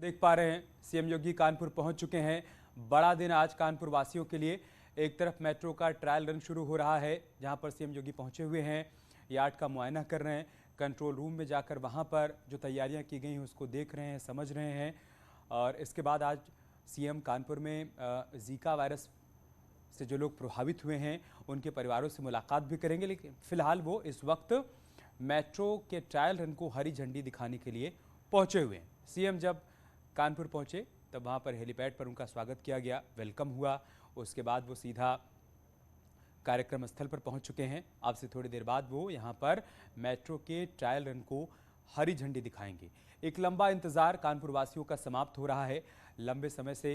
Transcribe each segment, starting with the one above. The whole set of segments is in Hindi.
देख पा रहे हैं सीएम योगी कानपुर पहुंच चुके हैं। बड़ा दिन आज कानपुर वासियों के लिए। एक तरफ मेट्रो का ट्रायल रन शुरू हो रहा है, जहां पर सीएम योगी पहुंचे हुए हैं, यार्ड का मुआयना कर रहे हैं। कंट्रोल रूम में जाकर वहां पर जो तैयारियां की गई हैं उसको देख रहे हैं, समझ रहे हैं। और इसके बाद आज सीएम कानपुर में जीका वायरस से जो लोग प्रभावित हुए हैं उनके परिवारों से मुलाकात भी करेंगे। लेकिन फिलहाल वो इस वक्त मेट्रो के ट्रायल रन को हरी झंडी दिखाने के लिए पहुंचे हुए हैं। सीएम जब कानपुर पहुंचे तब वहां पर हेलीपैड पर उनका स्वागत किया गया, वेलकम हुआ। उसके बाद वो सीधा कार्यक्रम स्थल पर पहुंच चुके हैं। अब से थोड़ी देर बाद वो यहां पर मेट्रो के ट्रायल रन को हरी झंडी दिखाएंगे। एक लंबा इंतजार कानपुर वासियों का समाप्त हो रहा है। लंबे समय से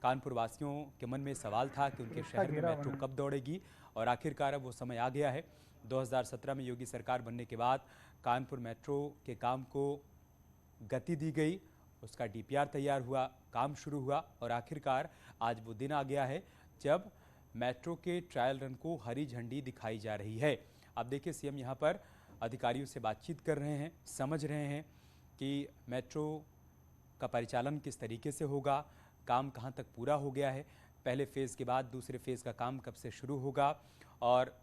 कानपुर वासियों के मन में सवाल था कि उनके शहर में मेट्रो कब दौड़ेगी, और आखिरकार अब वो समय आ गया है। 2017 में योगी सरकार बनने के बाद कानपुर मेट्रो के काम को गति दी गई, उसका डीपीआर तैयार हुआ, काम शुरू हुआ, और आखिरकार आज वो दिन आ गया है जब मेट्रो के ट्रायल रन को हरी झंडी दिखाई जा रही है। अब देखिए सीएम यहाँ पर अधिकारियों से बातचीत कर रहे हैं, समझ रहे हैं कि मेट्रो का परिचालन किस तरीके से होगा, काम कहाँ तक पूरा हो गया है, पहले फेज़ के बाद दूसरे फेज़ का काम कब से शुरू होगा, और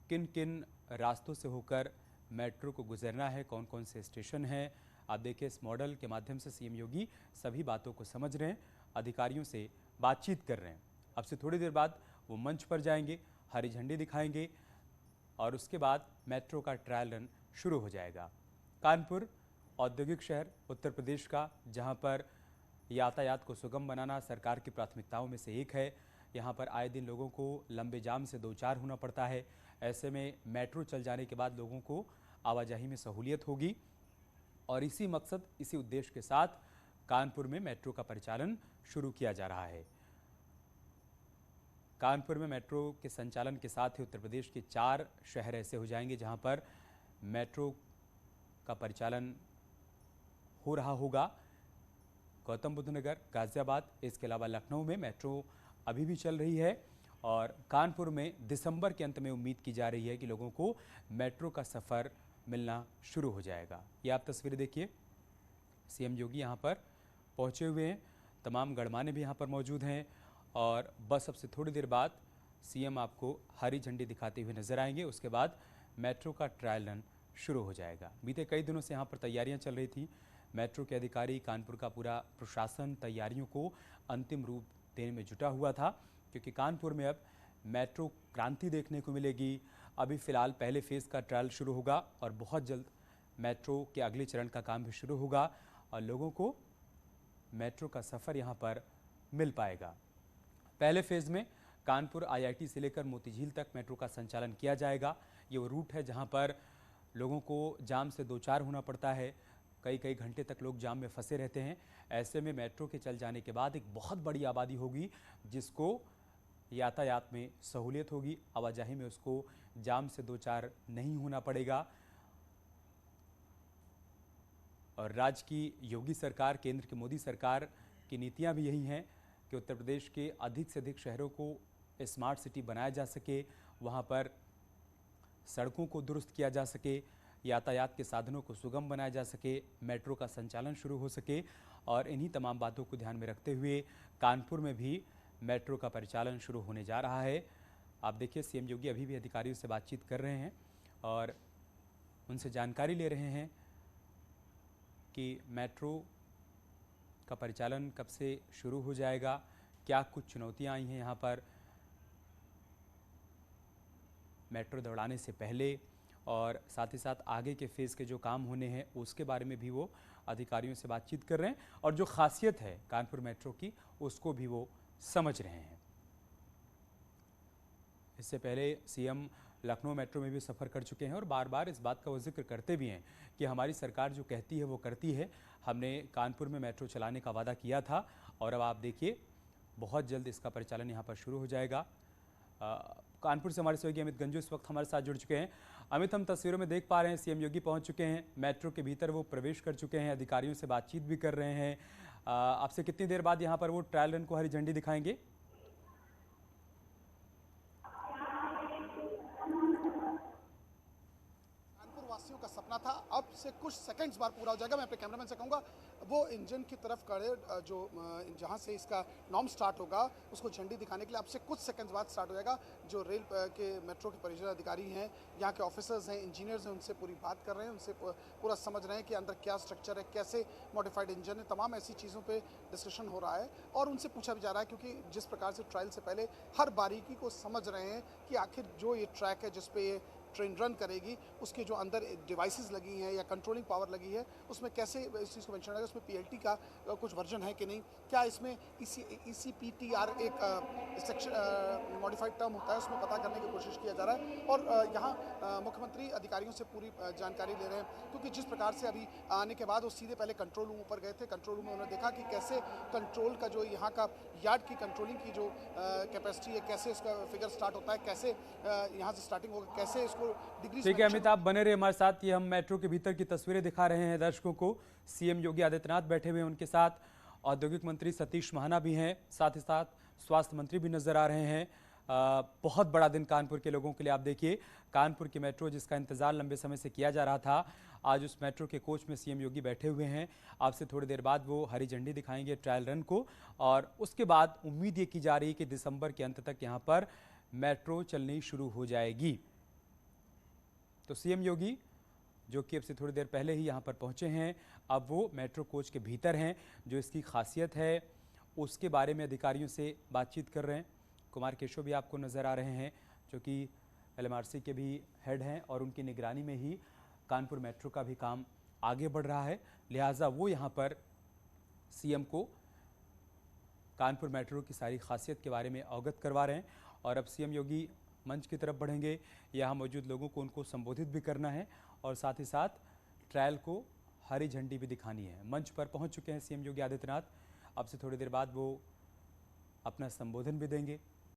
किन किन रास्तों से होकर मेट्रो को गुजरना है, कौन कौन से स्टेशन हैं। आप देखिए इस मॉडल के माध्यम से सीएम योगी सभी बातों को समझ रहे हैं, अधिकारियों से बातचीत कर रहे हैं। अब से थोड़ी देर बाद वो मंच पर जाएंगे, हरी झंडी दिखाएंगे, और उसके बाद मेट्रो का ट्रायल रन शुरू हो जाएगा। कानपुर औद्योगिक शहर उत्तर प्रदेश का, जहां पर यातायात को सुगम बनाना सरकार की प्राथमिकताओं में से एक है। यहाँ पर आए दिन लोगों को लंबे जाम से दो चार होना पड़ता है। ऐसे में मेट्रो चल जाने के बाद लोगों को आवाजाही में सहूलियत होगी, और इसी मकसद, इसी उद्देश्य के साथ कानपुर में मेट्रो का परिचालन शुरू किया जा रहा है। कानपुर में मेट्रो के संचालन के साथ ही उत्तर प्रदेश के 4 शहर ऐसे हो जाएंगे जहां पर मेट्रो का परिचालन हो रहा होगा। गौतम बुद्ध नगर, गाजियाबाद, इसके अलावा लखनऊ में मेट्रो अभी भी चल रही है, और कानपुर में दिसंबर के अंत में उम्मीद की जा रही है कि लोगों को मेट्रो का सफ़र मिलना शुरू हो जाएगा। ये आप तस्वीरें देखिए, सीएम योगी यहाँ पर पहुँचे हुए हैं, तमाम गणमान्य भी यहाँ पर मौजूद हैं, और बस अब से थोड़ी देर बाद सीएम आपको हरी झंडी दिखाते हुए नजर आएंगे। उसके बाद मेट्रो का ट्रायल रन शुरू हो जाएगा। बीते कई दिनों से यहाँ पर तैयारियाँ चल रही थी। मेट्रो के अधिकारी, कानपुर का पूरा प्रशासन तैयारियों को अंतिम रूप देने में जुटा हुआ था, क्योंकि कानपुर में अब मेट्रो क्रांति देखने को मिलेगी। अभी फ़िलहाल पहले फेज़ का ट्रायल शुरू होगा, और बहुत जल्द मेट्रो के अगले चरण का काम भी शुरू होगा, और लोगों को मेट्रो का सफ़र यहाँ पर मिल पाएगा। पहले फेज़ में कानपुर आईआईटी से लेकर मोतीझील तक मेट्रो का संचालन किया जाएगा। ये वो रूट है जहाँ पर लोगों को जाम से दो चार होना पड़ता है, कई कई घंटे तक लोग जाम में फंसे रहते हैं। ऐसे में मेट्रो के चल जाने के बाद एक बहुत बड़ी आबादी होगी जिसको यातायात में सहूलियत होगी, आवाजाही में उसको जाम से दो चार नहीं होना पड़ेगा। और राज्य की योगी सरकार, केंद्र की मोदी सरकार की नीतियां भी यही हैं कि उत्तर प्रदेश के अधिक से अधिक शहरों को स्मार्ट सिटी बनाया जा सके, वहां पर सड़कों को दुरुस्त किया जा सके, यातायात के साधनों को सुगम बनाया जा सके, मेट्रो का संचालन शुरू हो सके। और इन्हीं तमाम बातों को ध्यान में रखते हुए कानपुर में भी मेट्रो का परिचालन शुरू होने जा रहा है। आप देखिए सीएम योगी अभी भी अधिकारियों से बातचीत कर रहे हैं और उनसे जानकारी ले रहे हैं कि मेट्रो का परिचालन कब से शुरू हो जाएगा, क्या कुछ चुनौतियां आई हैं यहाँ पर मेट्रो दौड़ाने से पहले, और साथ ही साथ आगे के फेज़ के जो काम होने हैं उसके बारे में भी वो अधिकारियों से बातचीत कर रहे हैं, और जो खासियत है कानपुर मेट्रो की उसको भी वो समझ रहे हैं। इससे पहले सीएम लखनऊ मेट्रो में भी सफ़र कर चुके हैं, और बार बार इस बात का वो जिक्र करते भी हैं कि हमारी सरकार जो कहती है वो करती है। हमने कानपुर में मेट्रो चलाने का वादा किया था, और अब आप देखिए बहुत जल्द इसका परिचालन यहाँ पर शुरू हो जाएगा। कानपुर से हमारे सहयोगी अमित गंजू इस वक्त हमारे साथ जुड़ चुके हैं। अमित, हम तस्वीरों में देख पा रहे हैं सीएम योगी पहुंच चुके हैं, मेट्रो के भीतर वो प्रवेश कर चुके हैं, अधिकारियों से बातचीत भी कर रहे हैं। आपसे कितनी देर बाद यहाँ पर वो ट्रायल रन को हरी झंडी दिखाएंगे? वासियों का रुकना था, अब से कुछ सेकंड्स बाद पूरा हो जाएगा। मैं अपने कैमरामैन से कहूँगा वो इंजन की तरफ खड़े, जो जहाँ से इसका नॉर्म स्टार्ट होगा उसको झंडी दिखाने के लिए अब से कुछ सेकंड्स बाद स्टार्ट हो जाएगा। जो रेल के मेट्रो के परियोजना अधिकारी हैं, यहाँ के ऑफिसर्स हैं, इंजीनियर्स हैं, उनसे पूरी बात कर रहे हैं, उनसे पूरा समझ रहे हैं कि अंदर क्या स्ट्रक्चर है, कैसे मॉडिफाइड इंजन है, तमाम ऐसी चीज़ों पे डिस्कशन हो रहा है और उनसे पूछा भी जा रहा है, क्योंकि जिस प्रकार से ट्रायल से पहले हर बारीकी को समझ रहे हैं कि आखिर जो ये ट्रैक है जिस पे ये ट्रेन रन करेगी, उसके जो अंदर डिवाइसेस लगी हैं या कंट्रोलिंग पावर लगी है, उसमें कैसे इस चीज़ को मेंशन है, उसमें पीएलटी का कुछ वर्जन है कि नहीं, क्या इसमें ईसीपीटीआर एक सेक्शन मॉडिफाइड टर्म होता है, उसमें पता करने की कोशिश किया जा रहा है। और यहाँ मुख्यमंत्री अधिकारियों से पूरी जानकारी ले रहे हैं, क्योंकि जिस प्रकार से अभी आने के बाद वो सीधे पहले कंट्रोल रूम ऊपर गए थे। कंट्रोल रूम में उन्होंने देखा कि कैसे कंट्रोल का जो यहाँ का यार्ड की कंट्रोलिंग की जो कैपेसिटी है, कैसे उसका फिगर स्टार्ट होता है, कैसे यहाँ से स्टार्टिंग होगा, कैसे इसको डिग्री। ठीक है अमित, आप बने रहे हमारे साथ। ये हम मेट्रो के भीतर की तस्वीरें दिखा रहे हैं दर्शकों को। सीएम योगी आदित्यनाथ बैठे हुए हैं, उनके साथ औद्योगिक मंत्री सतीश महाना भी हैं, साथ ही साथ स्वास्थ्य मंत्री भी नजर आ रहे हैं। बहुत बड़ा दिन कानपुर के लोगों के लिए। आप देखिए, कानपुर की मेट्रो जिसका इंतजार लंबे समय से किया जा रहा था, आज उस मेट्रो के कोच में सीएम योगी बैठे हुए हैं। आपसे थोड़ी देर बाद वो हरी झंडी दिखाएंगे ट्रायल रन को, और उसके बाद उम्मीद ये की जा रही है कि दिसंबर के अंत तक यहाँ पर मेट्रो चलनी शुरू हो जाएगी। तो सीएम योगी, जो कि अब से थोड़ी देर पहले ही यहाँ पर पहुँचे हैं, अब वो मेट्रो कोच के भीतर हैं। जो इसकी खासियत है उसके बारे में अधिकारियों से बातचीत कर रहे हैं। कुमार केशव भी आपको नज़र आ रहे हैं, जो कि एलएमआरसी के भी हेड हैं, और उनकी निगरानी में ही कानपुर मेट्रो का भी काम आगे बढ़ रहा है। लिहाजा वो यहाँ पर सीएम को कानपुर मेट्रो की सारी खासियत के बारे में अवगत करवा रहे हैं। और अब सीएम योगी मंच की तरफ बढ़ेंगे, यहाँ मौजूद लोगों को उनको संबोधित भी करना है, और साथ ही साथ ट्रायल को हरी झंडी भी दिखानी है। मंच पर पहुंच चुके हैं सीएम योगी आदित्यनाथ। अब से थोड़ी देर बाद वो अपना संबोधन भी देंगे।